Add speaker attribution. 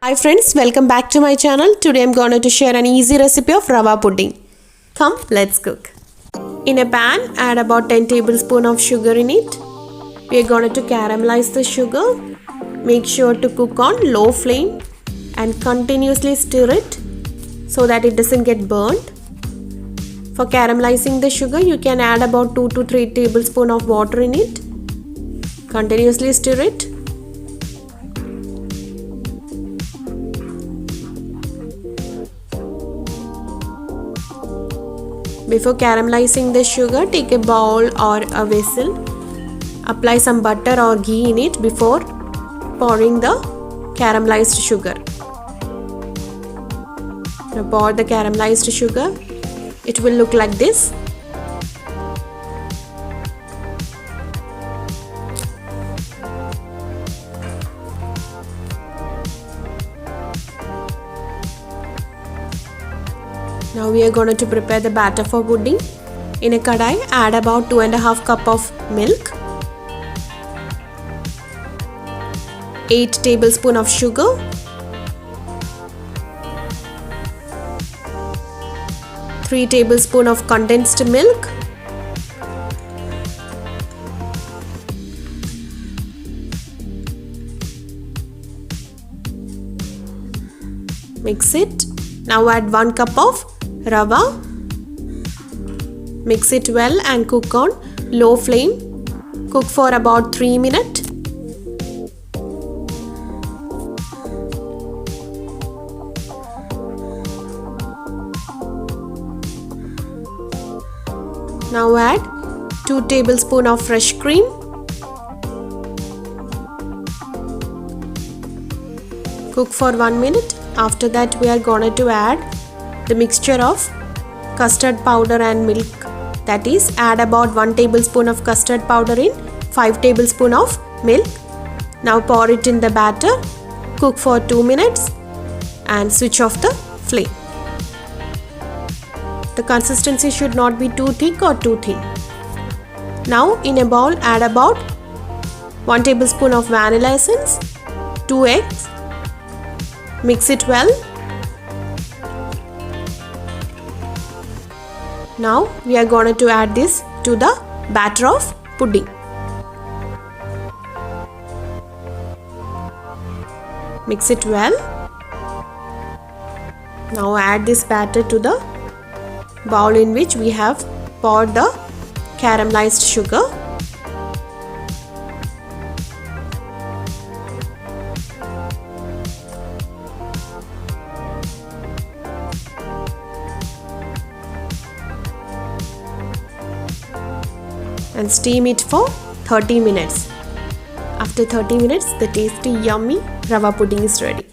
Speaker 1: Hi friends, welcome back to my channel. Today I'm going to share an easy recipe of rava pudding. Come, let's cook. In a pan, add about 10 tablespoons of sugar in it. We are going to caramelize the sugar. Make sure to cook on low flame and continuously stir it so that it doesn't get burnt. For caramelizing the sugar, you can add about 2 to 3 tablespoons of water in it. Continuously stir it. Before caramelizing the sugar, take a bowl or a vessel. Apply some butter or ghee in it before pouring the caramelized sugar. Now pour the caramelized sugar. It will look like this. Now we are going to prepare the batter for pudding. In a kadai, add about 2.5 cup of milk, 8 tablespoons of sugar, 3 tablespoons of condensed milk, mix it. Now add 1 cup of rava. Mix it well and cook on low flame. Cook for about 3 minutes. Now add 2 tablespoons of fresh cream. Cook for 1 minute. After that, we are going to add the mixture of custard powder and milk. That is, add about 1 tablespoon of custard powder in 5 tablespoons of milk. Now pour it in the batter. Cook for 2 minutes and switch off the flame. The consistency should not be too thick or too thin. Now in a bowl, add about 1 tablespoon of vanilla essence, 2 eggs. Mix it well. Now we are going to add this to the batter of pudding. Mix it well. Now add this batter to the bowl in which we have poured the caramelized sugar. And steam it for 30 minutes. After 30 minutes, the tasty, yummy rava pudding is ready.